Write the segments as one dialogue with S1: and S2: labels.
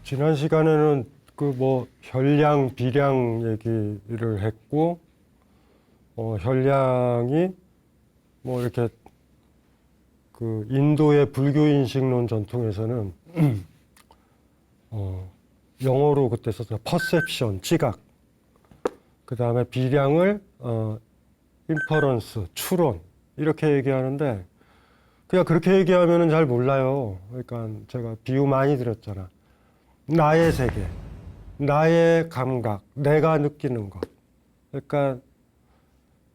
S1: 지난 시간에는 그 뭐 혈량, 비량 얘기를 했고, 혈량이 뭐 이렇게 그 인도의 불교 인식론 전통에서는 영어로 그때 썼죠. 퍼셉션, 지각. 그 다음에 비량을 인퍼런스, 추론 이렇게 얘기하는데 그냥 그렇게 얘기하면은 잘 몰라요. 그러니까 제가 비유 많이 드렸잖아. 나의 세계, 나의 감각, 내가 느끼는 것. 그러니까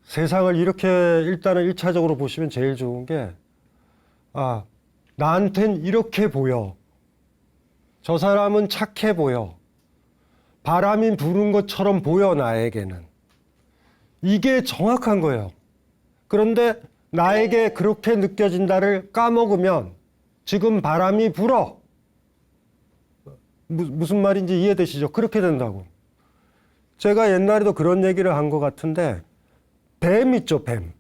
S1: 세상을 이렇게 일단은 1차적으로 보시면 제일 좋은 게, 아, 나한텐 이렇게 보여. 저 사람은 착해 보여. 바람이 부는 것처럼 보여, 나에게는. 이게 정확한 거예요. 그런데 나에게 그렇게 느껴진다를 까먹으면 지금 바람이 불어. 무슨 말인지 이해되시죠? 그렇게 된다고. 제가 옛날에도 그런 얘기를 한 것 같은데, 뱀 있죠, 뱀.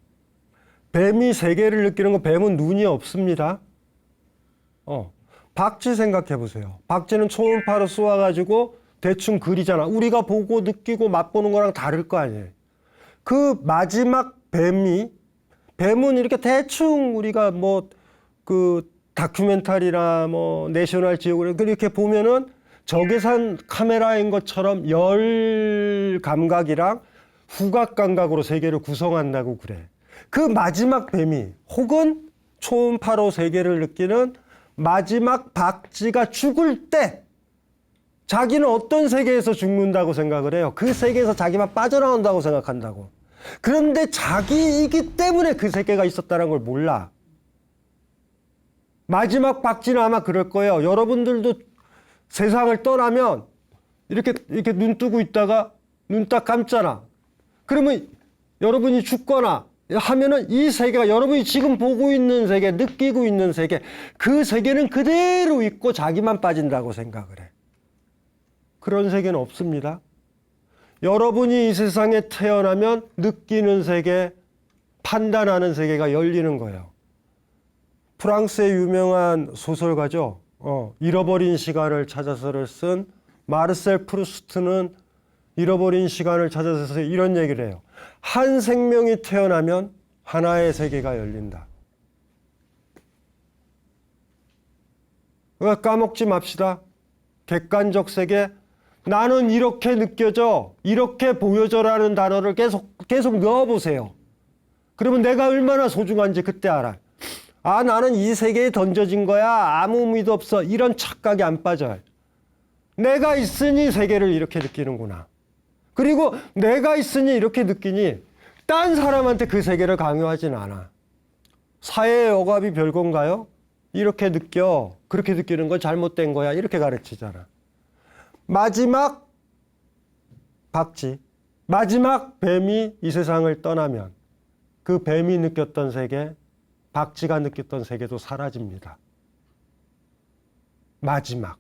S1: 뱀이 세계를 느끼는 거, 뱀은 눈이 없습니다. 박쥐 생각해 보세요. 박쥐는 초음파로 쏘아가지고 대충 그리잖아. 우리가 보고 느끼고 맛보는 거랑 다를 거 아니에요. 그 마지막 뱀은 이렇게 대충 우리가 뭐 그 다큐멘터리나 뭐 내셔널 지오그래피 이렇게 보면은 적외선 카메라인 것처럼 열 감각이랑 후각 감각으로 세계를 구성한다고 그래. 그 마지막 뱀이 혹은 초음파로 세계를 느끼는 마지막 박쥐가 죽을 때 자기는 어떤 세계에서 죽는다고 생각을 해요? 그 세계에서 자기만 빠져나온다고 생각한다고. 그런데 자기이기 때문에 그 세계가 있었다는 걸 몰라. 마지막 박쥐는 아마 그럴 거예요. 여러분들도 세상을 떠나면 이렇게 눈 뜨고 있다가 눈 딱 감잖아. 그러면 여러분이 죽거나 하면은 이 세계가 여러분이 지금 보고 있는 세계, 느끼고 있는 세계, 그 세계는 그대로 있고 자기만 빠진다고 생각을 해. 그런 세계는 없습니다. 여러분이 이 세상에 태어나면 느끼는 세계, 판단하는 세계가 열리는 거예요. 프랑스의 유명한 소설가죠. 잃어버린 시간을 찾아서를 쓴 마르셀 프루스트는 잃어버린 시간을 찾아서 이런 얘기를 해요. 한 생명이 태어나면 하나의 세계가 열린다. 그러니까 까먹지 맙시다. 객관적 세계, 나는 이렇게 느껴져, 이렇게 보여져라는 단어를 계속 넣어보세요. 그러면 내가 얼마나 소중한지 그때 알아. 아, 나는 이 세계에 던져진 거야. 아무 의미도 없어. 이런 착각이 안 빠져요. 내가 있으니 세계를 이렇게 느끼는구나. 그리고 내가 있으니 이렇게 느끼니 딴 사람한테 그 세계를 강요하진 않아. 사회의 억압이 별건가요? 이렇게 느껴. 그렇게 느끼는 건 잘못된 거야. 이렇게 가르치잖아. 마지막 박쥐, 마지막 뱀이 이 세상을 떠나면 그 뱀이 느꼈던 세계, 박쥐가 느꼈던 세계도 사라집니다. 마지막.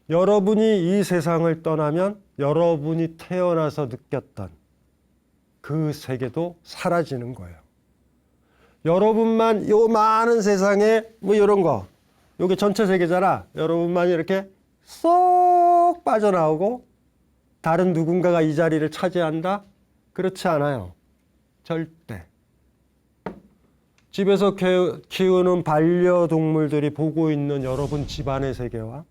S1: 여러분이 이 세상을 떠나면 여러분이 태어나서 느꼈던 그 세계도 사라지는 거예요. 여러분만 요 많은 세상에 뭐 이런 거, 요게 전체 세계잖아. 여러분만 이렇게 쏙 빠져나오고 다른 누군가가 이 자리를 차지한다? 그렇지 않아요. 절대. 집에서 키우는 반려동물들이 보고 있는 여러분 집안의 세계와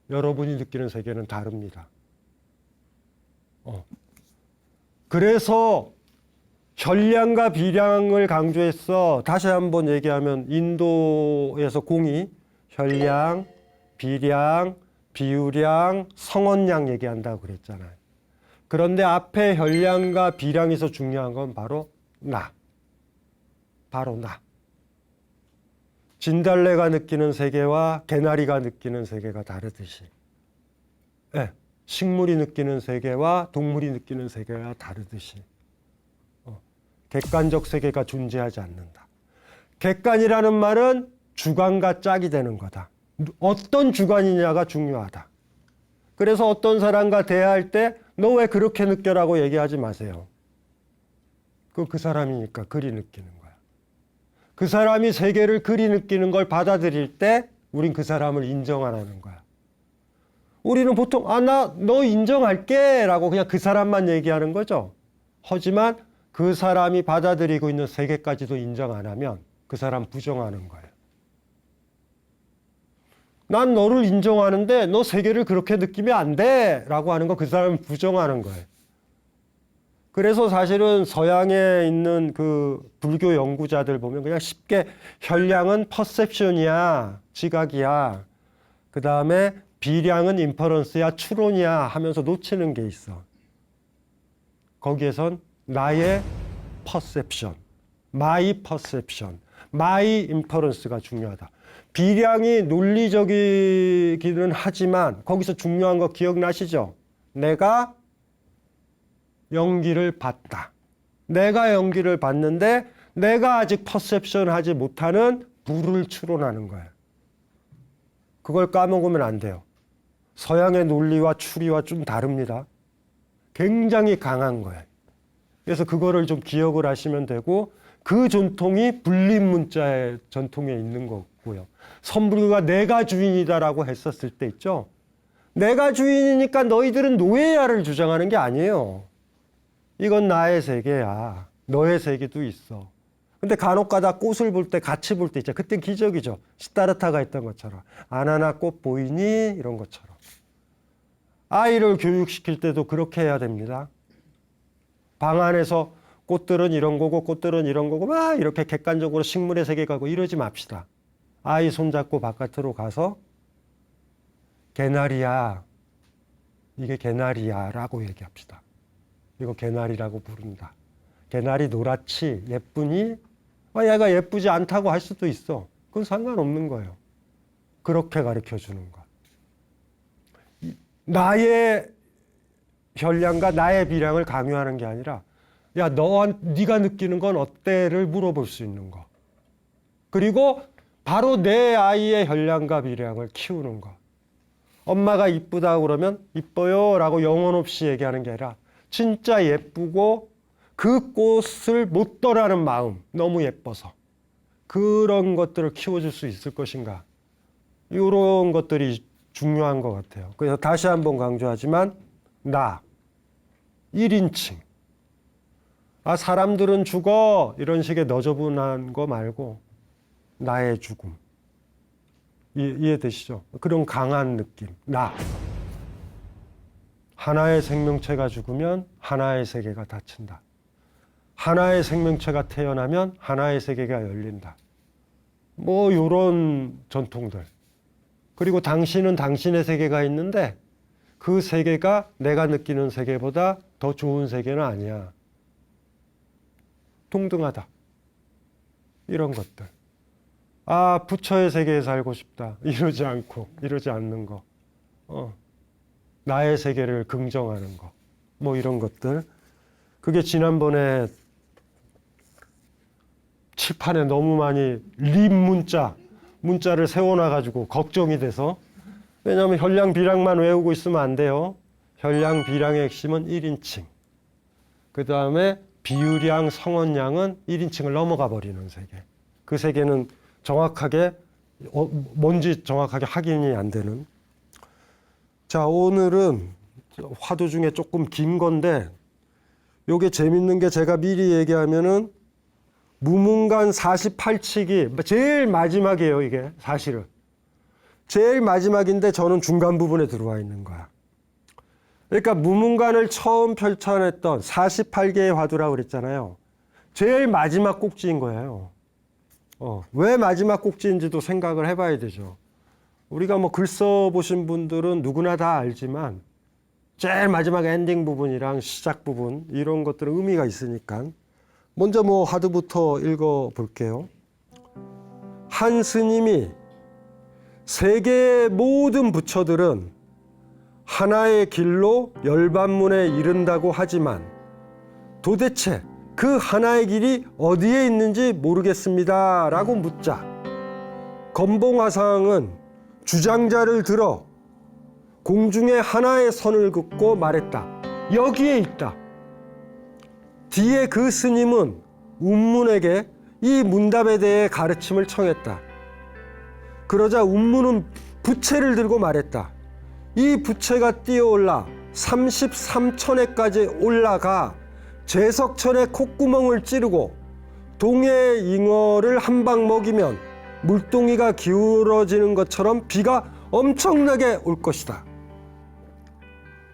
S1: 여러분이 느끼는 세계는 다릅니다. 그래서 혈량과 비량을 강조했어. 다시 한번 얘기하면 인도에서 공이 혈량, 비량, 비유량, 성원량 얘기한다고 그랬잖아요. 그런데 앞에 혈량과 비량에서 중요한 건 바로 나. 바로 나. 진달래가 느끼는 세계와 개나리가 느끼는 세계가 다르듯이, 네, 식물이 느끼는 세계와 동물이 느끼는 세계가 다르듯이 객관적 세계가 존재하지 않는다. 객관이라는 말은 주관과 짝이 되는 거다. 어떤 주관이냐가 중요하다. 그래서 어떤 사람과 대화할 때 너 왜 그렇게 느껴라고 얘기하지 마세요. 그 사람이니까 그리 느끼는 거야. 그 사람이 세계를 그리 느끼는 걸 받아들일 때 우린 그 사람을 인정 안 하는 거야. 우리는 보통 너 인정할게 라고 그냥 그 사람만 얘기하는 거죠. 하지만 그 사람이 받아들이고 있는 세계까지도 인정 안 하면 그 사람 부정하는 거예요. 난 너를 인정하는데 너 세계를 그렇게 느끼면 안 돼 라고 하는 거 그 사람은 부정하는 거예요. 그래서 사실은 서양에 있는 그 불교 연구자들 보면 그냥 쉽게 혈량은 퍼셉션이야, 지각이야. 그 다음에 비량은 인퍼런스야, 추론이야 하면서 놓치는 게 있어. 거기에선 나의 퍼셉션, 마이 퍼셉션, 마이 인퍼런스가 중요하다. 비량이 논리적이기는 하지만 거기서 중요한 거 기억나시죠? 내가 연기를 봤다. 내가 연기를 봤는데 내가 아직 퍼셉션 하지 못하는 불을 추론하는 거예요. 그걸 까먹으면 안 돼요. 서양의 논리와 추리와 좀 다릅니다. 굉장히 강한 거예요. 그래서 그거를 좀 기억을 하시면 되고 그 전통이 불립문자의 전통에 있는 거고요. 선불교가 내가 주인이다라고 했었을 때 있죠. 내가 주인이니까 너희들은 노예야를 주장하는 게 아니에요. 이건 나의 세계야. 너의 세계도 있어. 근데 간혹 가다 꽃을 볼 때 같이 볼 때 있잖아. 그땐 기적이죠. 시타르타가 했던 것처럼. 아나나 꽃 보이니? 이런 것처럼. 아이를 교육시킬 때도 그렇게 해야 됩니다. 방 안에서 꽃들은 이런 거고 꽃들은 이런 거고 막 이렇게 객관적으로 식물의 세계 가고 이러지 맙시다. 아이 손잡고 바깥으로 가서 개나리야. 이게 개나리야 라고 얘기합시다. 이거 개나리라고 부른다. 개나리 노랗지 예쁘니? 얘가 예쁘지 않다고 할 수도 있어. 그건 상관없는 거예요. 그렇게 가르쳐주는 것. 나의 혈량과 나의 비량을 강요하는 게 아니라 야, 네가 느끼는 건 어때를 물어볼 수 있는 거. 그리고 바로 내 아이의 혈량과 비량을 키우는 거. 엄마가 이쁘다 그러면 이뻐요 라고 영혼 없이 얘기하는 게 아니라 진짜 예쁘고 그 꽃을 못 떠나는 마음, 너무 예뻐서 그런 것들을 키워줄 수 있을 것인가. 이런 것들이 중요한 것 같아요. 그래서 다시 한번 강조하지만 나 1인칭 사람들은 죽어 이런 식의 너저분한 거 말고 나의 죽음 이해되시죠? 그런 강한 느낌. 나 하나의 생명체가 죽으면 하나의 세계가 닫힌다. 하나의 생명체가 태어나면 하나의 세계가 열린다. 뭐 이런 전통들. 그리고 당신은 당신의 세계가 있는데 그 세계가 내가 느끼는 세계보다 더 좋은 세계는 아니야. 동등하다. 이런 것들. 부처의 세계에 살고 싶다. 이러지 않고, 이러지 않는 거. 나의 세계를 긍정하는 거. 뭐 이런 것들. 그게 지난번에 칠판에 너무 많이 문자를 세워놔가지고 걱정이 돼서. 왜냐하면 혈량, 비량만 외우고 있으면 안 돼요. 혈량, 비량의 핵심은 1인칭. 그 다음에 비유량, 성원량은 1인칭을 넘어가 버리는 세계. 그 세계는 정확하게 뭔지 정확하게 확인이 안 되는. 자, 오늘은 화두 중에 조금 긴 건데 요게 재밌는 게 제가 미리 얘기하면은 무문간 48치기 제일 마지막이에요. 이게 사실은 제일 마지막인데 저는 중간 부분에 들어와 있는 거야. 그러니까 무문간을 처음 펼쳐냈던 48개의 화두라고 그랬잖아요. 제일 마지막 꼭지인 거예요. 왜 마지막 꼭지인지도 생각을 해봐야 되죠. 우리가 뭐 글 써보신 분들은 누구나 다 알지만 제일 마지막 엔딩 부분이랑 시작 부분 이런 것들은 의미가 있으니까 먼저 뭐 화두부터 읽어볼게요. 한 스님이 세계의 모든 부처들은 하나의 길로 열반문에 이른다고 하지만 도대체 그 하나의 길이 어디에 있는지 모르겠습니다 라고 묻자 건봉화상은 주장자를 들어 공중에 하나의 선을 긋고 말했다. 여기에 있다. 뒤에 그 스님은 운문에게 이 문답에 대해 가르침을 청했다. 그러자 운무는 부채를 들고 말했다. 이 부채가 뛰어올라 33천에까지 올라가 제석천의 콧구멍을 찌르고 동해의 잉어를 한 방 먹이면 물동이가 기울어지는 것처럼 비가 엄청나게 올 것이다.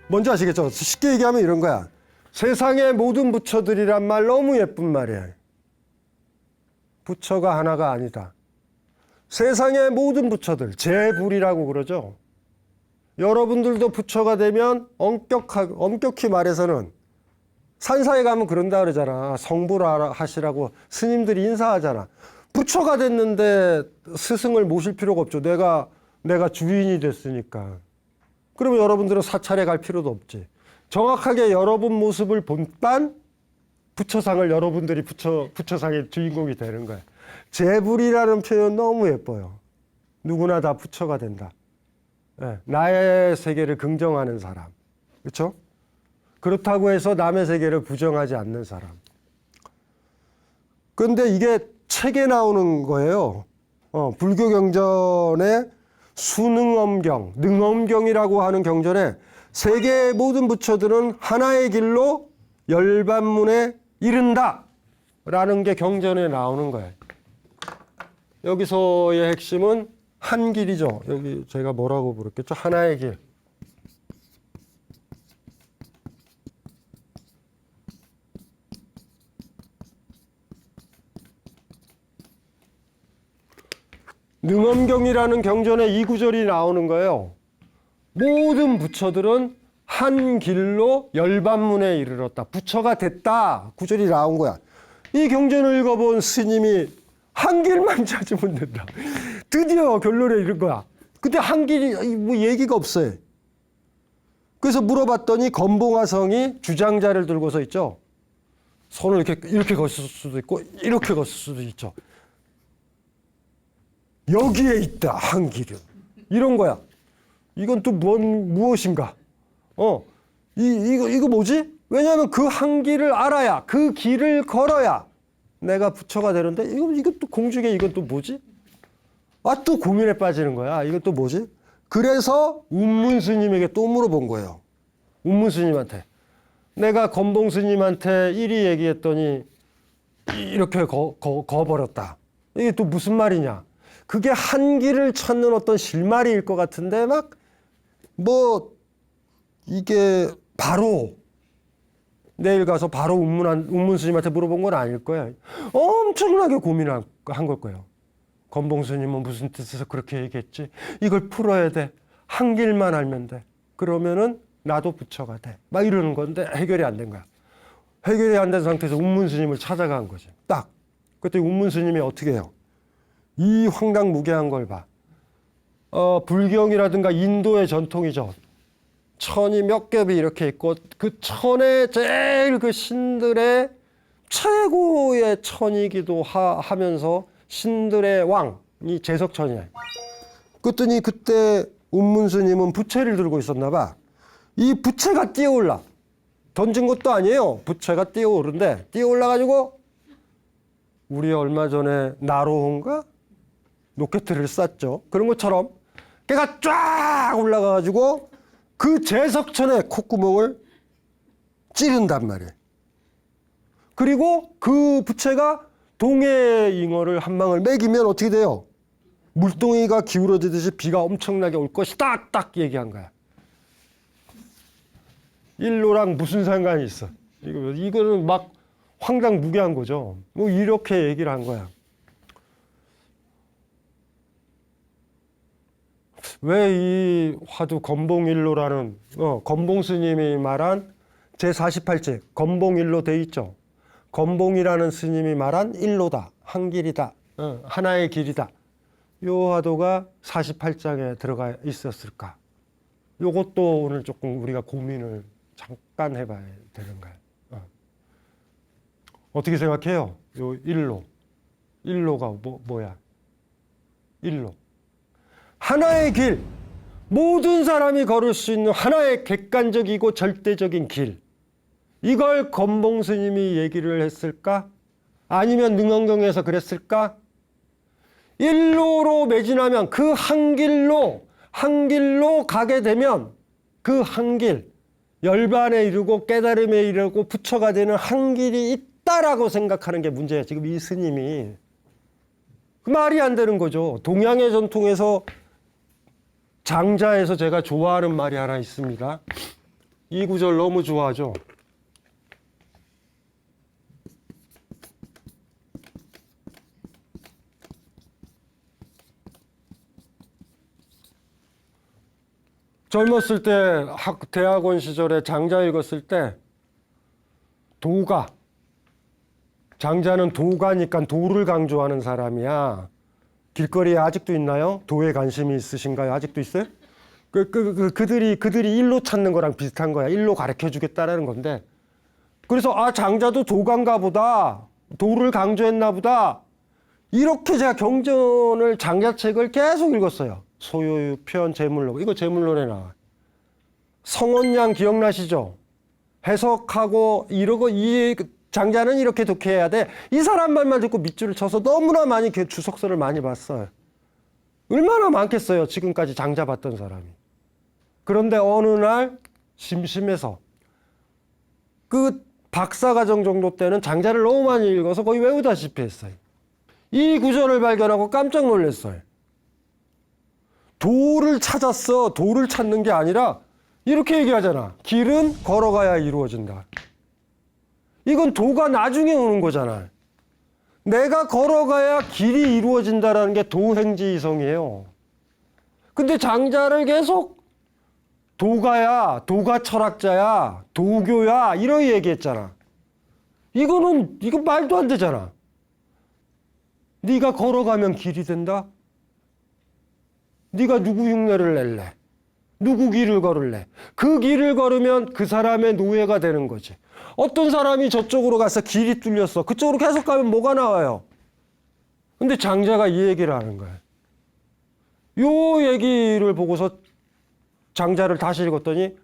S1: 뭔지 아시겠죠? 쉽게 얘기하면 이런 거야. 세상의 모든 부처들이란 말 너무 예쁜 말이야. 부처가 하나가 아니다. 세상의 모든 부처들, 제불이라고 그러죠. 여러분들도 부처가 되면 엄격히 말해서는 산사에 가면 그런다 그러잖아. 성불 하시라고 스님들이 인사하잖아. 부처가 됐는데 스승을 모실 필요가 없죠. 내가 주인이 됐으니까. 그러면 여러분들은 사찰에 갈 필요도 없지. 정확하게 여러분 모습을 본딴 부처상을 여러분들이 부처상의 주인공이 되는 거야. 제불이라는 표현 너무 예뻐요. 누구나 다 부처가 된다. 네, 나의 세계를 긍정하는 사람. 그렇죠? 그렇다고 해서 남의 세계를 부정하지 않는 사람. 그런데 이게 책에 나오는 거예요. 불교 경전에 수능엄경, 능엄경이라고 하는 경전에 세계의 모든 부처들은 하나의 길로 열반문에 이른다 라는 게 경전에 나오는 거예요. 여기서의 핵심은 한 길이죠. 여기 제가 뭐라고 부르겠죠? 하나의 길. 능엄경이라는 경전에 이 구절이 나오는 거예요. 모든 부처들은 한 길로 열반문에 이르렀다. 부처가 됐다. 구절이 나온 거야. 이 경전을 읽어본 스님이 한 길만 찾으면 된다. 드디어 결론에 이른 거야. 근데 한 길이 뭐 얘기가 없어요. 그래서 물어봤더니 건봉화성이 주장자를 들고서 있죠. 손을 이렇게 걷을 수도 있고 이렇게 걷을 수도 있죠. 여기에 있다 한 길은. 이런 거야. 이건 또 무엇인가? 이거 뭐지? 왜냐하면 그 한 길을 알아야, 그 길을 걸어야 내가 부처가 되는데 이건 또 공중에 이건 또 뭐지? 또 고민에 빠지는 거야. 이건 또 뭐지? 그래서 운문 스님에게 또 물어본 거예요. 운문 스님한테. 내가 건봉 스님한테 이리 얘기했더니 이렇게 거버렸다. 이게 또 무슨 말이냐? 그게 한 길을 찾는 어떤 실마리일 것 같은데 이게 바로 내일 가서 바로 운문 스님한테 물어본 건 아닐 거야. 엄청나게 고민한 걸 거예요. 건봉 스님은 무슨 뜻에서 그렇게 얘기했지? 이걸 풀어야 돼. 한 길만 알면 돼. 그러면은 나도 부처가 돼. 막 이러는 건데 해결이 안 된 거야. 해결이 안 된 상태에서 운문 스님을 찾아간 거지. 딱. 그때 운문 스님이 어떻게 해요? 이 황당무계한 걸 봐. 불경이라든가 인도의 전통이죠. 천이 몇 겹이 이렇게 있고 그 천에 제일 그 신들의 최고의 천이기도 하면서 신들의 왕이 제석천이에요. 그랬더니 그때 운문 스님은 부채를 들고 있었나 봐. 이 부채가 뛰어올라. 던진 것도 아니에요. 부채가 뛰어오른데 뛰어올라가지고 우리 얼마 전에 나로호인가? 로켓을 쐈죠. 그런 것처럼 걔가 쫙 올라가가지고 그 제석천의 콧구멍을 찌른단 말이에요. 그리고 그 부채가 동해의 잉어를 한 방을 먹이면 어떻게 돼요? 물동이가 기울어지듯이 비가 엄청나게 올 것이다. 딱 얘기한 거야. 일로랑 무슨 상관이 있어? 이거는 막 황당무계한 거죠. 뭐 이렇게 얘기를 한 거야. 왜 이 화두 건봉일로라는 건봉 스님이 말한 제48제 건봉일로 돼 있죠. 건봉이라는 스님이 말한 일로다, 한 길이다, 하나의 길이다. 요 화두가 48장에 들어가 있었을까? 요것도 오늘 조금 우리가 고민을 잠깐 해봐야 되는 거예요. 어떻게 생각해요? 요 일로가 뭐야? 일로. 하나의 길, 모든 사람이 걸을 수 있는 하나의 객관적이고 절대적인 길. 이걸 건봉 스님이 얘기를 했을까? 아니면 능엄경에서 그랬을까? 일로로 매진하면 그 한 길로 가게 되면 그 한 길, 열반에 이르고 깨달음에 이르고 부처가 되는 한 길이 있다라고 생각하는 게 문제예요. 지금 이 스님이. 그 말이 안 되는 거죠. 동양의 전통에서 장자에서 제가 좋아하는 말이 하나 있습니다. 이 구절 너무 좋아하죠. 젊었을 때 대학원 시절에 장자 읽었을 때 도가, 장자는 도가니까 도를 강조하는 사람이야. 길거리에 아직도 있나요? 도에 관심이 있으신가요? 아직도 있어요? 그들이 일로 찾는 거랑 비슷한 거야. 일로 가르쳐 주겠다라는 건데. 그래서 장자도 도가인가 보다. 도를 강조했나 보다. 이렇게 제가 경전을 장자책을 계속 읽었어요. 소요유, 표현, 제물론. 이거 제물론에 나와. 성원양 기억나시죠? 해석하고 이러고 이 장자는 이렇게 독해야 돼. 이 사람 말만 듣고 밑줄을 쳐서 너무나 많이 주석서를 많이 봤어요. 얼마나 많겠어요. 지금까지 장자 봤던 사람이. 그런데 어느 날 심심해서 그 박사과정 정도 때는 장자를 너무 많이 읽어서 거의 외우다시피 했어요. 이 구절을 발견하고 깜짝 놀랐어요. 도를 찾았어. 도를 찾는 게 아니라 이렇게 얘기하잖아. 길은 걸어가야 이루어진다. 이건 도가 나중에 오는 거잖아. 내가 걸어가야 길이 이루어진다라는 게 도행지이성이에요. 근데 장자를 계속 도가야, 도가 철학자야, 도교야 이렇게 얘기했잖아. 이건 말도 안 되잖아. 네가 걸어가면 길이 된다? 네가 누구 흉내를 낼래? 누구 길을 걸을래? 그 길을 걸으면 그 사람의 노예가 되는 거지. 어떤 사람이 저쪽으로 가서 길이 뚫렸어. 그쪽으로 계속 가면 뭐가 나와요? 근데 장자가 이 얘기를 하는 거예요. 요 얘기를 보고서 장자를 다시 읽었더니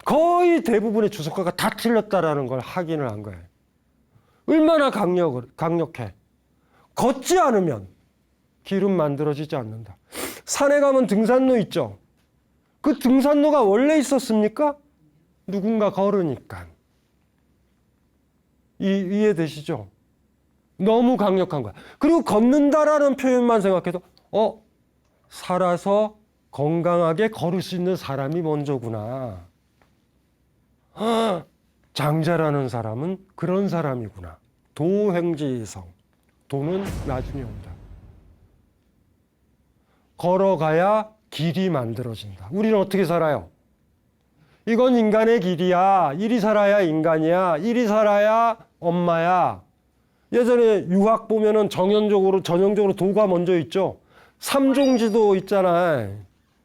S1: 거의 대부분의 주석가가 다 틀렸다라는 걸 확인을 한 거예요. 얼마나 강력해. 걷지 않으면 길은 만들어지지 않는다. 산에 가면 등산로 있죠. 그 등산로가 원래 있었습니까? 누군가 걸으니까. 이해되시죠? 너무 강력한 거야. 그리고 걷는다라는 표현만 생각해도 살아서 건강하게 걸을 수 있는 사람이 먼저구나. 장자라는 사람은 그런 사람이구나. 도행지이성. 도는 나중에 온다. 걸어가야 길이 만들어진다. 우리는 어떻게 살아요? 이건 인간의 길이야. 이리 살아야 인간이야. 이리 살아야 엄마야. 예전에 유학 보면은 전형적으로 도가 먼저 있죠. 삼종지도 있잖아.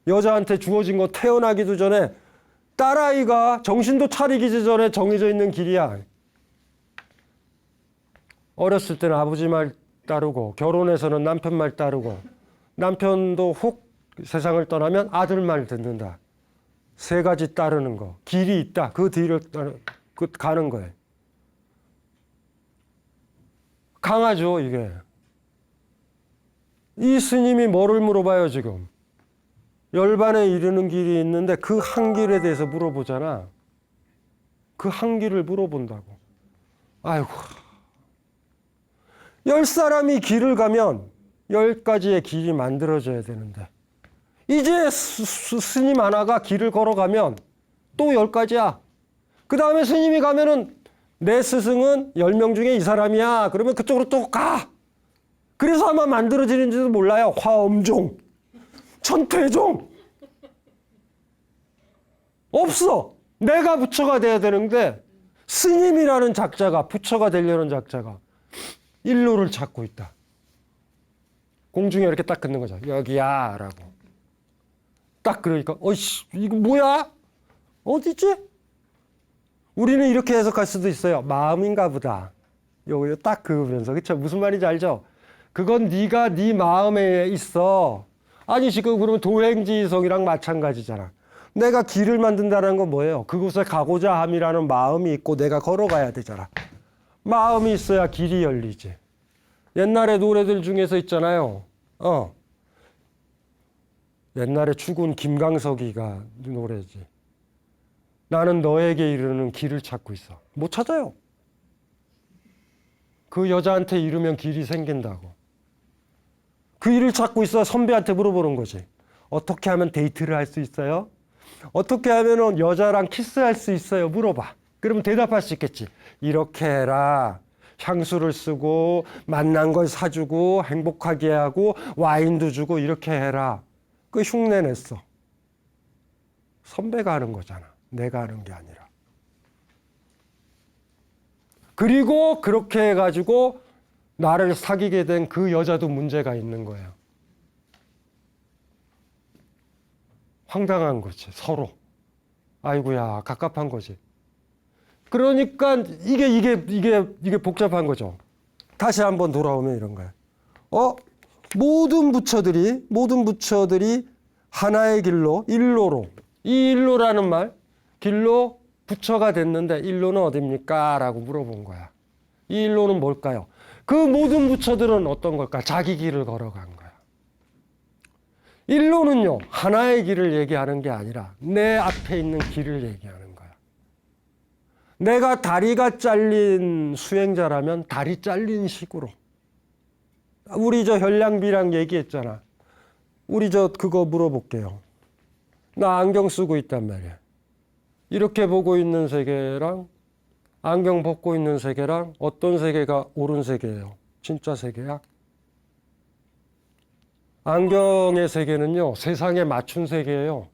S1: 여자한테 주어진 거 태어나기도 전에 딸아이가 정신도 차리기 전에 정해져 있는 길이야. 어렸을 때는 아버지 말 따르고 결혼해서는 남편 말 따르고 남편도 혹 세상을 떠나면 아들 말 듣는다. 세 가지 따르는 거. 길이 있다. 그 뒤를 가는 거예요. 강하죠, 이게. 이 스님이 뭐를 물어봐요, 지금? 열반에 이르는 길이 있는데 그 한 길에 대해서 물어보잖아. 그 한 길을 물어본다고. 아이고. 10사람이 길을 가면 10가지의 길이 만들어져야 되는데 이제 스님 하나가 길을 걸어가면 또 10가지야. 그 다음에 스님이 가면은 내 스승은 10명 중에 이 사람이야. 그러면 그쪽으로 또 가. 그래서 아마 만들어지는지도 몰라요. 화엄종, 천퇴종. 없어. 내가 부처가 돼야 되는데 스님이라는 작자가, 부처가 되려는 작자가 일로를 찾고 있다. 공중에 이렇게 딱 긋는 거죠. 여기야 라고. 딱 그러니까 어이씨 이거 뭐야? 어디지? 우리는 이렇게 해석할 수도 있어요. 마음인가 보다. 요거 딱 그으면서. 그쵸? 무슨 말인지 알죠? 그건 네가 네 마음에 있어. 아니 지금 그러면 도행지성이랑 마찬가지잖아. 내가 길을 만든다는 건 뭐예요? 그곳에 가고자 함이라는 마음이 있고 내가 걸어가야 되잖아. 마음이 있어야 길이 열리지. 옛날에 노래들 중에서 있잖아요. 옛날에 죽은 김광석이가 노래지. 나는 너에게 이르는 길을 찾고 있어. 못 찾아요. 그 여자한테 이르면 길이 생긴다고. 그 일을 찾고 있어. 선배한테 물어보는 거지. 어떻게 하면 데이트를 할 수 있어요? 어떻게 하면 여자랑 키스할 수 있어요? 물어봐. 그러면 대답할 수 있겠지. 이렇게 해라. 향수를 쓰고 만난 걸 사주고 행복하게 하고 와인도 주고 이렇게 해라. 그 흉내 냈어. 선배가 하는 거잖아. 내가 하는 게 아니라. 그리고 그렇게 해가지고 나를 사귀게 된 그 여자도 문제가 있는 거예요. 황당한 거지, 서로. 아이고야, 갑갑한 거지. 그러니까 이게 복잡한 거죠. 다시 한번 돌아오면 이런 거예요. 모든 부처들이 하나의 길로, 일로로. 이 일로라는 말, 길로 부처가 됐는데 일로는 어딥니까? 라고 물어본 거야. 이 일로는 뭘까요? 그 모든 부처들은 어떤 걸까? 자기 길을 걸어간 거야. 일로는요, 하나의 길을 얘기하는 게 아니라 내 앞에 있는 길을 얘기하는 거야. 내가 다리가 잘린 수행자라면 다리 잘린 식으로. 우리 저 현량비랑 얘기했잖아. 우리 저 그거 물어볼게요. 나 안경 쓰고 있단 말이야. 이렇게 보고 있는 세계랑 안경 벗고 있는 세계랑 어떤 세계가 옳은 세계예요? 진짜 세계야? 안경의 세계는요, 세상에 맞춘 세계예요.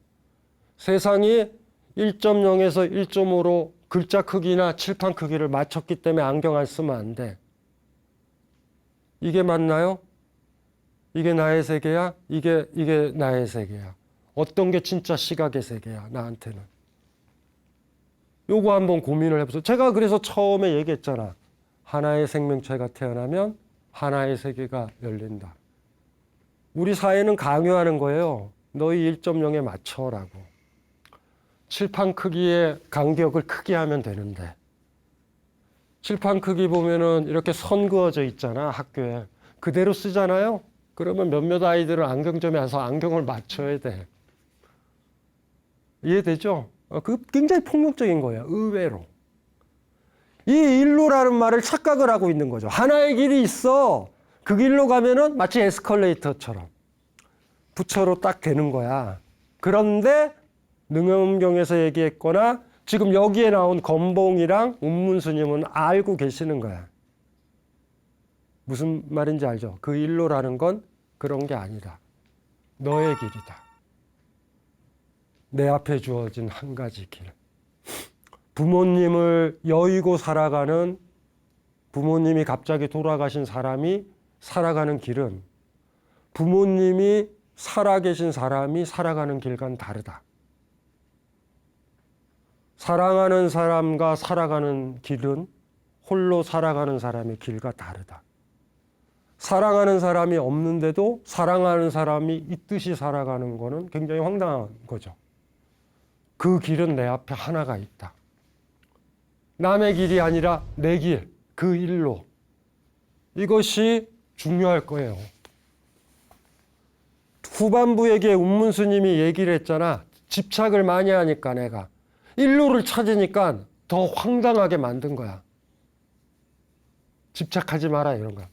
S1: 세상이 1.0에서 1.5로 글자 크기나 칠판 크기를 맞췄기 때문에 안경 안 쓰면 안 돼. 이게 맞나요? 이게 나의 세계야? 이게 나의 세계야. 어떤 게 진짜 시각의 세계야, 나한테는. 요거 한번 고민을 해보세요. 제가 그래서 처음에 얘기했잖아. 하나의 생명체가 태어나면 하나의 세계가 열린다. 우리 사회는 강요하는 거예요. 너희 1.0에 맞춰라고. 칠판 크기의 간격을 크게 하면 되는데. 칠판 크기 보면은 이렇게 선 그어져 있잖아, 학교에. 그대로 쓰잖아요? 그러면 몇몇 아이들은 안경점에 와서 안경을 맞춰야 돼. 이해되죠? 그 굉장히 폭력적인 거예요, 의외로. 이 일로라는 말을 착각을 하고 있는 거죠. 하나의 길이 있어. 그 길로 가면은 마치 에스컬레이터처럼 부처로 딱 되는 거야. 그런데 능엄경에서 얘기했거나 지금 여기에 나온 건봉이랑 운문스님은 알고 계시는 거야. 무슨 말인지 알죠? 그 일로라는 건 그런 게 아니다. 너의 길이다. 내 앞에 주어진 한 가지 길. 부모님을 여의고 살아가는, 부모님이 갑자기 돌아가신 사람이 살아가는 길은 부모님이 살아계신 사람이 살아가는 길과는 다르다. 사랑하는 사람과 살아가는 길은 홀로 살아가는 사람의 길과 다르다. 사랑하는 사람이 없는데도 사랑하는 사람이 있듯이 살아가는 거는 굉장히 황당한 거죠. 그 길은 내 앞에 하나가 있다. 남의 길이 아니라 내 길, 그 일로. 이것이 중요할 거예요. 후반부에게 운문스님이 얘기를 했잖아. 집착을 많이 하니까 내가. 일로를 찾으니까 더 황당하게 만든 거야. 집착하지 마라 이런 거야.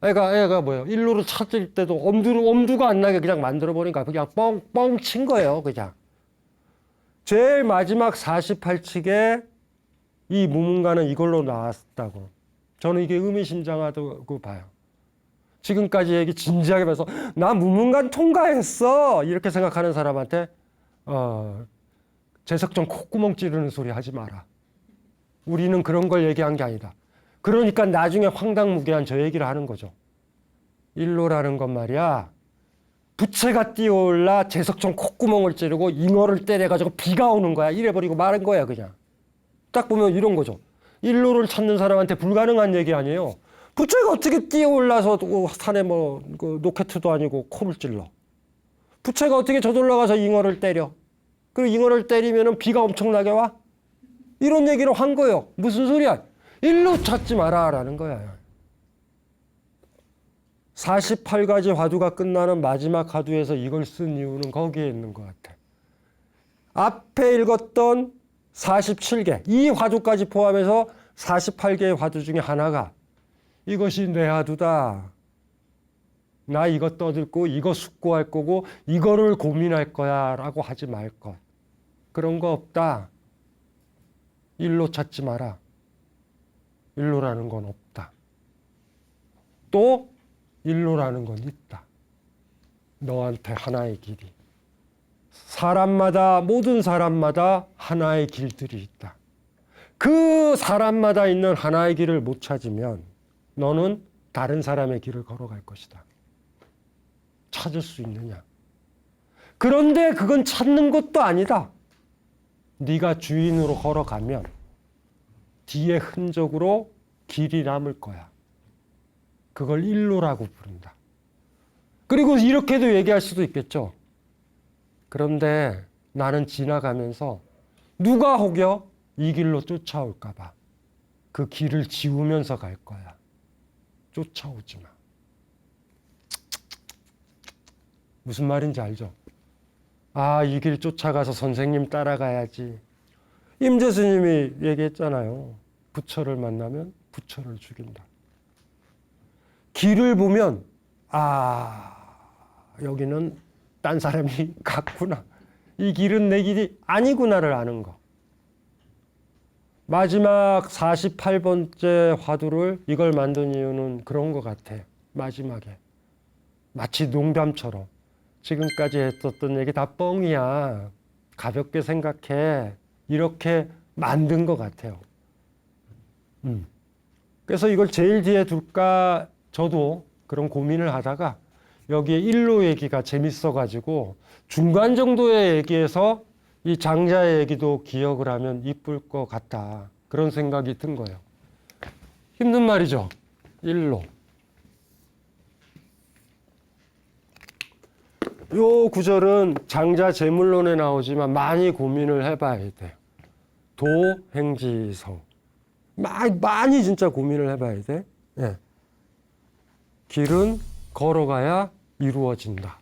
S1: 애가 뭐예요? 일로를 찾을 때도 엄두가 안 나게 그냥 만들어 버리니까 그냥 뻥뻥 친 거예요. 그냥. 제일 마지막 48칙에 이 무문가는 이걸로 나왔다고. 저는 이게 의미심장하다고 봐요. 지금까지 얘기 진지하게 봐서 나 무문간 통과했어 이렇게 생각하는 사람한테 재석전 콧구멍 찌르는 소리 하지 마라. 우리는 그런 걸 얘기한 게 아니다. 그러니까 나중에 황당무계한 저 얘기를 하는 거죠. 일로라는 건 말이야. 부채가 뛰어올라 재석전 콧구멍을 찌르고 잉어를 때려가지고 비가 오는 거야. 이래버리고 마른 거야 그냥. 딱 보면 이런 거죠. 일로를 찾는 사람한테 불가능한 얘기 아니에요. 부채가 어떻게 뛰어올라서 산에 그 로켓도 아니고 코를 찔러. 부채가 어떻게 저절로 가서 잉어를 때려. 그리고 잉어를 때리면 비가 엄청나게 와. 이런 얘기를 한 거예요. 무슨 소리야. 일로 찾지 마라 라는 거야. 48가지 화두가 끝나는 마지막 화두에서 이걸 쓴 이유는 거기에 있는 것 같아. 앞에 읽었던 47개, 이 화두까지 포함해서 48개의 화두 중에 하나가 이것이 내 화두다. 나 이거 떠들고 이거 숙고할 거고 이거를 고민할 거야 라고 하지 말 것. 그런 거 없다. 일로 찾지 마라. 일로라는 건 없다. 또 일로라는 건 있다. 너한테 하나의 길이. 사람마다, 모든 사람마다 하나의 길들이 있다. 그 사람마다 있는 하나의 길을 못 찾으면 너는 다른 사람의 길을 걸어갈 것이다. 찾을 수 있느냐? 그런데 그건 찾는 것도 아니다. 네가 주인으로 걸어가면 뒤에 흔적으로 길이 남을 거야. 그걸 일로라고 부른다. 그리고 이렇게도 얘기할 수도 있겠죠. 그런데 나는 지나가면서 누가 혹여 이 길로 쫓아올까 봐 그 길을 지우면서 갈 거야. 쫓아오지 마. 무슨 말인지 알죠? 아, 이 길 쫓아가서 선생님 따라가야지. 임재 스님이 얘기했잖아요. 부처를 만나면 부처를 죽인다. 길을 보면 아, 여기는 딴 사람이 갔구나. 이 길은 내 길이 아니구나를 아는 거. 마지막 48번째 화두를 이걸 만든 이유는 그런 것 같아. 마지막에. 마치 농담처럼. 지금까지 했었던 얘기 다 뻥이야. 가볍게 생각해. 이렇게 만든 것 같아요. 그래서 이걸 제일 뒤에 둘까 저도 그런 고민을 하다가 여기에 일로 얘기가 재밌어가지고 중간 정도의 얘기에서 이 장자의 얘기도 기억을 하면 이쁠 것 같다. 그런 생각이 든 거예요. 힘든 말이죠. 일로. 요 구절은 장자 제물론에 나오지만 많이 고민을 해봐야 돼요. 도행지성. 많이 진짜 고민을 해봐야 돼. 예. 길은 걸어가야 이루어진다.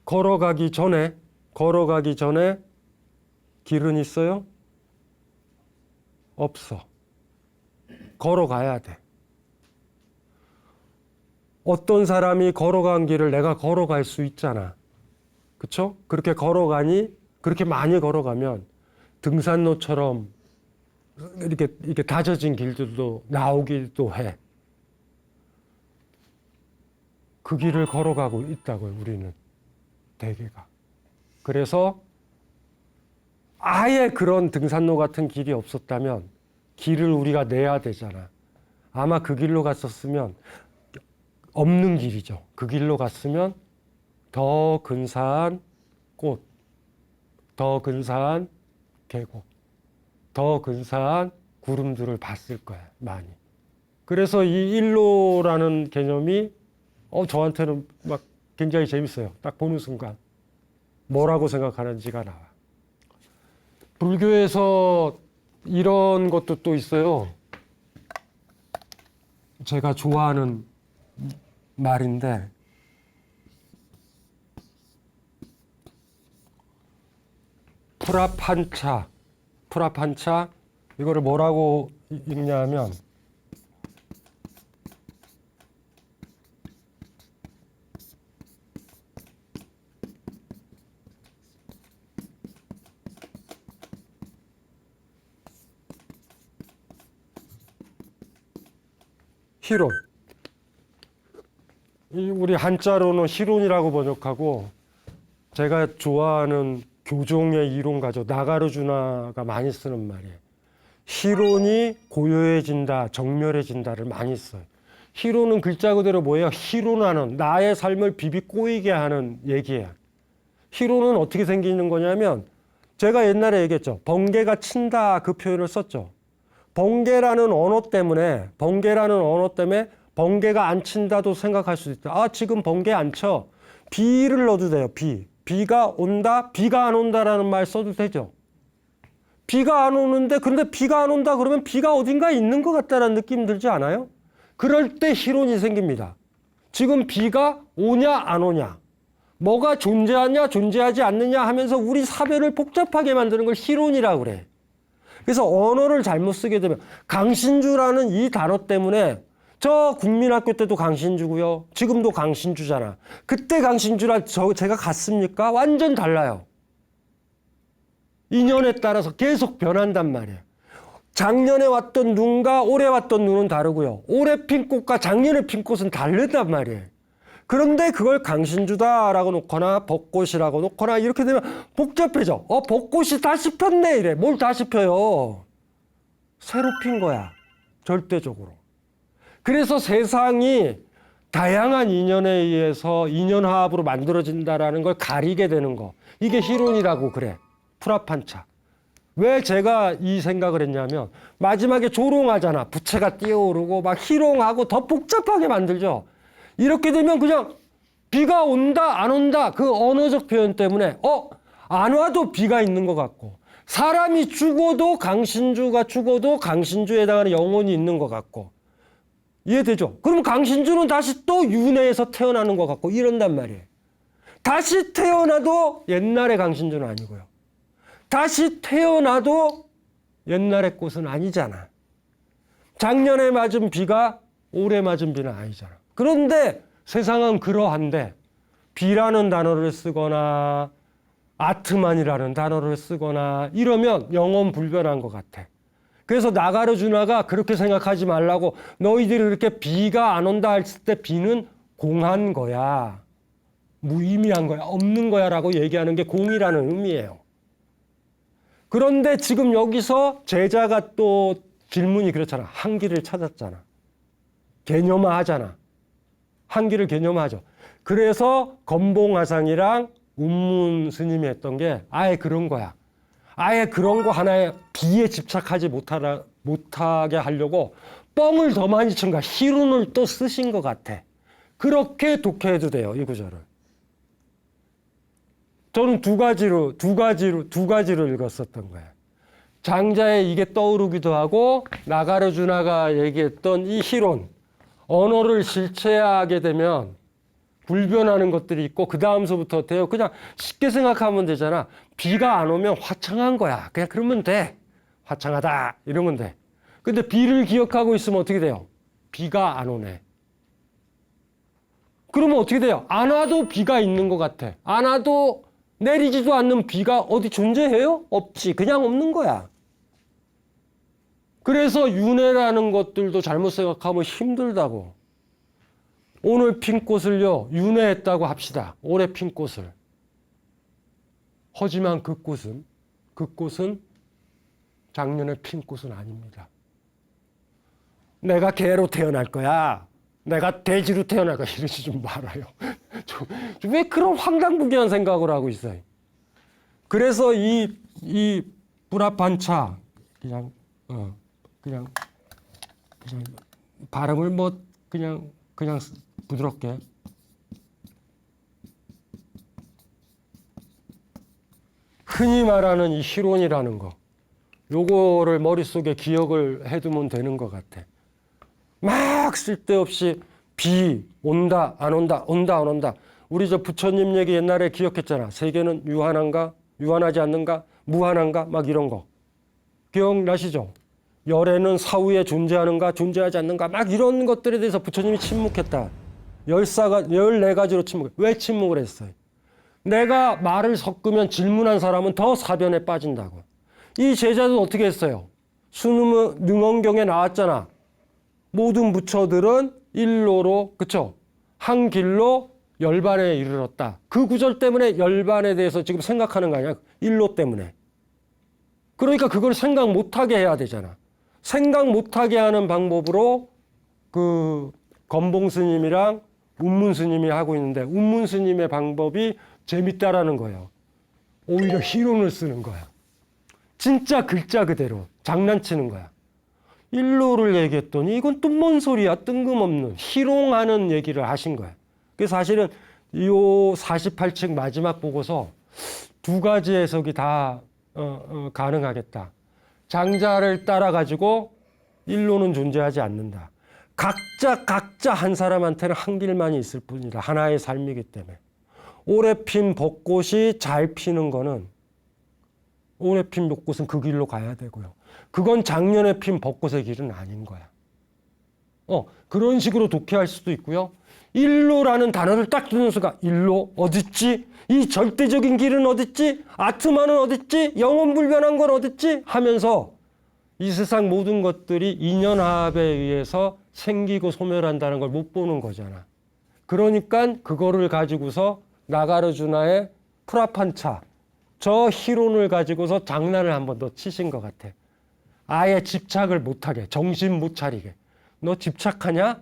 S1: 걸어가기 전에 길은 있어요? 없어. 걸어가야 돼. 어떤 사람이 걸어간 길을 내가 걸어갈 수 있잖아. 그쵸? 그렇게 걸어가니, 그렇게 많이 걸어가면 등산로처럼 이렇게 다져진 길들도 나오기도 해. 그 길을 걸어가고 있다고요, 우리는. 대개가. 그래서 아예 그런 등산로 같은 길이 없었다면 길을 우리가 내야 되잖아. 아마 그 길로 갔었으면 없는 길이죠. 그 길로 갔으면 더 근사한 꽃, 더 근사한 계곡, 더 근사한 구름들을 봤을 거야, 많이. 그래서 이 일로라는 개념이 저한테는 막 굉장히 재밌어요. 딱 보는 순간 뭐라고 생각하는지가 나와. 불교에서 이런 것도 또 있어요. 제가 좋아하는 말인데 프라판차 이거를 뭐라고 읽냐면 희론. 우리 한자로는 희론이라고 번역하고 제가 좋아하는 교종의 이론가죠. 나가르주나가 많이 쓰는 말이에요. 희론이 고요해진다, 정멸해진다를 많이 써요. 희론은 글자 그대로 뭐예요? 희론하는, 나의 삶을 비비꼬이게 하는 얘기예요. 희론은 어떻게 생기는 거냐면 제가 옛날에 얘기했죠. 번개가 친다 그 표현을 썼죠. 번개라는 언어 때문에 번개가 안 친다도 생각할 수도 있다. 아, 지금 번개 안 쳐. 비를 넣어도 돼요. 비가 온다, 비가 안 온다라는 말 써도 되죠. 비가 안 오는데, 근데 비가 안 온다 그러면 비가 어딘가 있는 것 같다는 느낌 들지 않아요? 그럴 때 희론이 생깁니다. 지금 비가 오냐 안 오냐, 뭐가 존재하냐 존재하지 않느냐 하면서 우리 사변을 복잡하게 만드는 걸 희론이라고 그래. 그래서 언어를 잘못 쓰게 되면 강신주라는 이 단어 때문에 저 국민학교 때도 강신주고요. 지금도 강신주잖아. 그때 강신주랑 제가 같습니까? 완전 달라요. 인연에 따라서 계속 변한단 말이에요. 작년에 왔던 눈과 올해 왔던 눈은 다르고요. 올해 핀 꽃과 작년에 핀 꽃은 다르단 말이에요. 그런데 그걸 강신주다라고 놓거나 벚꽃이라고 놓거나 이렇게 되면 복잡해져. 벚꽃이 다시 폈네 이래. 뭘 다시 펴요? 새로 핀 거야. 절대적으로. 그래서 세상이 다양한 인연에 의해서 인연화합으로 만들어진다라는 걸 가리게 되는 거. 이게 희론이라고 그래. 프라판차. 왜 제가 이 생각을 했냐면 마지막에 조롱하잖아. 부채가 뛰어오르고 막 희롱하고 더 복잡하게 만들죠. 이렇게 되면 그냥 비가 온다 안 온다 그 언어적 표현 때문에 안 와도 비가 있는 것 같고 사람이 죽어도 강신주가 죽어도 강신주에 해당하는 영혼이 있는 것 같고 이해되죠? 그럼 강신주는 다시 또 윤회에서 태어나는 것 같고 이런단 말이에요. 다시 태어나도 옛날의 강신주는 아니고요. 다시 태어나도 옛날의 꽃은 아니잖아. 작년에 맞은 비가 올해 맞은 비는 아니잖아. 그런데 세상은 그러한데 비라는 단어를 쓰거나 아트만이라는 단어를 쓰거나 이러면 영원 불변한 것 같아. 그래서 나가르주나가 그렇게 생각하지 말라고 너희들이 그렇게 비가 안 온다 했을 때 비는 공한 거야. 무의미한 거야. 없는 거야 라고 얘기하는 게 공이라는 의미예요. 그런데 지금 여기서 제자가 또 질문이 그렇잖아. 한기를 찾았잖아. 개념화하잖아. 한기를 개념화하죠. 그래서 건봉화상이랑 운문 스님이 했던 게 아예 그런 거야. 아예 그런 거 하나에 비에 집착하지 못하게 하려고 뻥을 더 많이 친 거야. 희론을 또 쓰신 것 같아. 그렇게 독해해도 돼요. 이 구절을. 저는 두 가지로 읽었었던 거예요. 장자에 이게 떠오르기도 하고 나가르주나가 얘기했던 이 희론, 언어를 실체하게 되면 불변하는 것들이 있고 그 다음서부터 어때요? 그냥 쉽게 생각하면 되잖아. 비가 안 오면 화창한 거야. 그냥 그러면 돼. 화창하다 이러면 돼. 근데 비를 기억하고 있으면 어떻게 돼요? 비가 안 오네. 그러면 어떻게 돼요? 안 와도 비가 있는 것 같아. 안 와도 내리지도 않는 비가 어디 존재해요? 없지. 그냥 없는 거야. 그래서 윤회라는 것들도 잘못 생각하면 힘들다고. 오늘 핀 꽃을요, 윤회했다고 합시다. 올해 핀 꽃을. 하지만 그 꽃은 작년에 핀 꽃은 아닙니다. 내가 개로 태어날 거야. 내가 돼지로 태어날 거야. 이러지 좀 말아요. 왜 그런 황당무계한 생각을 하고 있어요? 그래서 이 불합한차 그냥 발음을 뭐 그냥 부드럽게 흔히 말하는 이 희론이라는 거 요거를 머릿속에 기억을 해두면 되는 것 같아. 막 쓸데없이 비 온다 안 온다 온다 안 온다. 우리 저 부처님 얘기 옛날에 기억했잖아. 세계는 유한한가 유한하지 않는가 무한한가 막 이런 거 기억나시죠? 열애는 사후에 존재하는가 존재하지 않는가 막 이런 것들에 대해서 부처님이 침묵했다. 14가지로 침묵해. 왜 침묵을 했어요? 내가 말을 섞으면 질문한 사람은 더 사변에 빠진다고. 이 제자도 어떻게 했어요? 능언경에 나왔잖아. 모든 부처들은 일로로 그쵸? 한 길로 열반에 이르렀다. 그 구절 때문에 열반에 대해서 지금 생각하는 거 아니야? 일로 때문에. 그러니까 그걸 생각 못하게 해야 되잖아. 생각 못하게 하는 방법으로 그 건봉 스님이랑 운문 스님이 하고 있는데 운문 스님의 방법이 재밌다라는 거예요. 오히려 희론을 쓰는 거야. 진짜 글자 그대로 장난치는 거야. 일로를 얘기했더니 이건 또 뭔 소리야. 뜬금없는 희롱하는 얘기를 하신 거야. 그래서 사실은 이 48책 마지막 보고서 두 가지 해석이 다 가능하겠다. 장자를 따라 가지고 일로는 존재하지 않는다. 각자 한 사람한테는 한 길만이 있을 뿐이다. 하나의 삶이기 때문에. 오래 핀 벚꽃이 잘 피는 거는 오래 핀 벚꽃은 그 길로 가야 되고요. 그건 작년에 핀 벚꽃의 길은 아닌 거야. 그런 식으로 독해할 수도 있고요. 일로라는 단어를 딱 듣는 순간 일로 어딨지? 이 절대적인 길은 어딨지? 아트만은 어딨지? 영원불변한 건 어딨지? 하면서 이 세상 모든 것들이 인연합에 의해서 생기고 소멸한다는 걸 못 보는 거잖아. 그러니까 그거를 가지고서 나가르주나의 프라판차 저 희론을 가지고서 장난을 한 번 더 치신 것 같아. 아예 집착을 못하게, 정신 못 차리게. 너 집착하냐?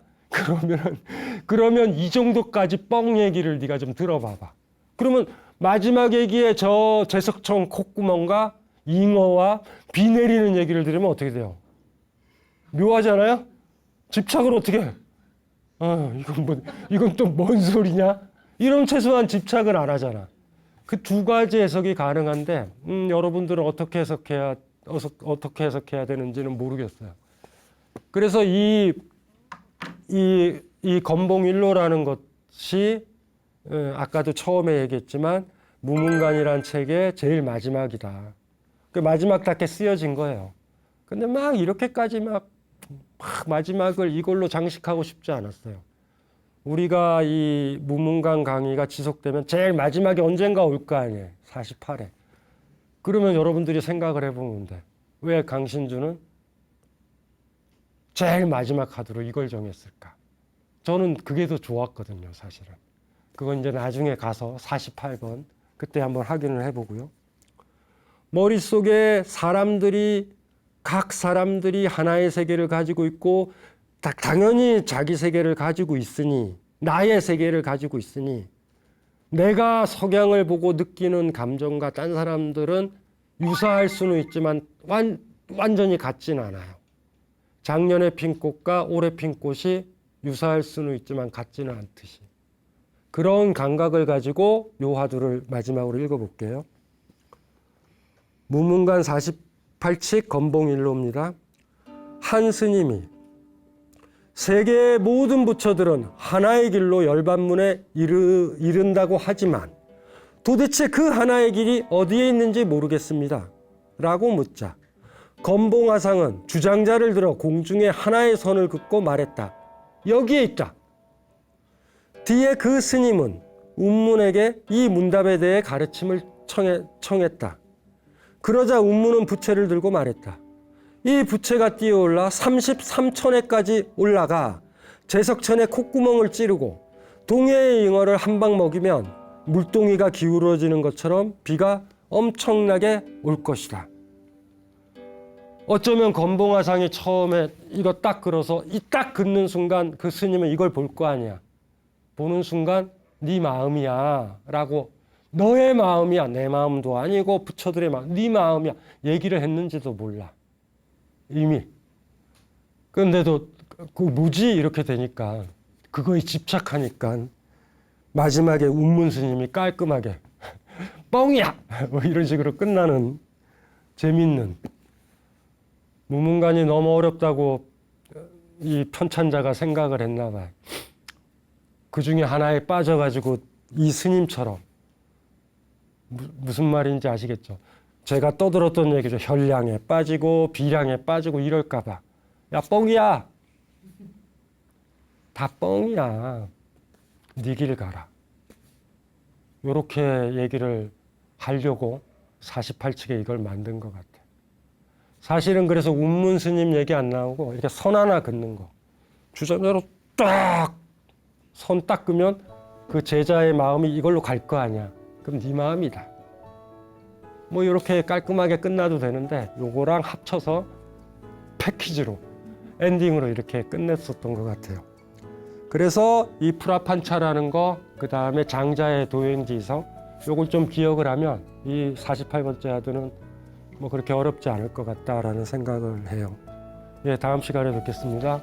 S1: 그러면 이 정도까지 뻥 얘기를 네가 좀 들어봐봐. 그러면 마지막 얘기에 저 제석청 콧구멍과 잉어와 비 내리는 얘기를 들으면 어떻게 돼요? 묘하잖아요? 집착을 어떻게 해? 이건 또 뭔 소리냐? 이런 최소한 집착을 안 하잖아. 그 두 가지 해석이 가능한데 여러분들은 어떻게 해석해야 되는지는 모르겠어요. 그래서 이 건봉일로라는 것이 아까도 처음에 얘기했지만 무문관이란 책의 제일 마지막이다. 그 마지막답게 쓰여진 거예요. 근데 막 이렇게까지 막 마지막을 이걸로 장식하고 싶지 않았어요. 우리가 이 무문관 강의가 지속되면 제일 마지막에 언젠가 올 거 아니에요. 48회. 그러면 여러분들이 생각을 해보면 돼. 왜 강신주는 제일 마지막 하드로 이걸 정했을까? 저는 그게 더 좋았거든요, 사실은. 그건 이제 나중에 가서 48번 그때 한번 확인을 해보고요. 머릿속에 각 사람들이 하나의 세계를 가지고 있고 당연히 자기 세계를 가지고 있으니 나의 세계를 가지고 있으니 내가 석양을 보고 느끼는 감정과 딴 사람들은 유사할 수는 있지만 완전히 같지는 않아요. 작년에 핀 꽃과 올해 핀 꽃이 유사할 수는 있지만 같지는 않듯이. 그런 감각을 가지고 요 화두를 마지막으로 읽어볼게요. 무문관 48칙 건봉일로입니다. 한 스님이 세계의 모든 부처들은 하나의 길로 열반문에 이른다고 하지만 도대체 그 하나의 길이 어디에 있는지 모르겠습니다. 라고 묻자 건봉화상은 주장자를 들어 공중에 하나의 선을 긋고 말했다. 여기에 있다. 뒤에 그 스님은 운문에게 이 문답에 대해 가르침을 청했다. 그러자 운문은 부채를 들고 말했다. 이 부채가 뛰어올라 33천회까지 올라가 제석천의 콧구멍을 찌르고 동해의 잉어를 한 방 먹이면 물동이가 기울어지는 것처럼 비가 엄청나게 올 것이다. 어쩌면 건봉화상이 처음에 이거 딱 걸어서 이 딱 긋는 순간 그 스님은 이걸 볼 거 아니야. 보는 순간 네 마음이야 라고 너의 마음이야. 내 마음도 아니고 부처들의 마음. 네 마음이야. 얘기를 했는지도 몰라. 이미. 근데도 그 뭐지 이렇게 되니까 그거에 집착하니까 마지막에 운문 스님이 깔끔하게 뻥이야 뭐 이런 식으로 끝나는 재밌는. 무문관이 너무 어렵다고 이 편찬자가 생각을 했나 봐요. 그 중에 하나에 빠져가지고 이 스님처럼 무슨 말인지 아시겠죠? 제가 떠들었던 얘기죠. 혈량에 빠지고 비량에 빠지고 이럴까 봐. 야 뻥이야. 다 뻥이야. 네 길 가라. 요렇게 얘기를 하려고 48칙에 이걸 만든 것 같아. 사실은 그래서 운문 스님 얘기 안 나오고 이렇게 선 하나 긋는 거. 주전자로 딱 선 딱 끄면 그 제자의 마음이 이걸로 갈 거 아니야. 그럼 네 마음이다. 뭐 이렇게 깔끔하게 끝나도 되는데 요거랑 합쳐서 패키지로 엔딩으로 이렇게 끝냈었던 것 같아요. 그래서 이 프라판차라는 거, 그 다음에 장자의 도행지성 요걸 좀 기억을 하면 이 48번째 하두는 뭐 그렇게 어렵지 않을 것 같다라는 생각을 해요. 예, 다음 시간에 뵙겠습니다.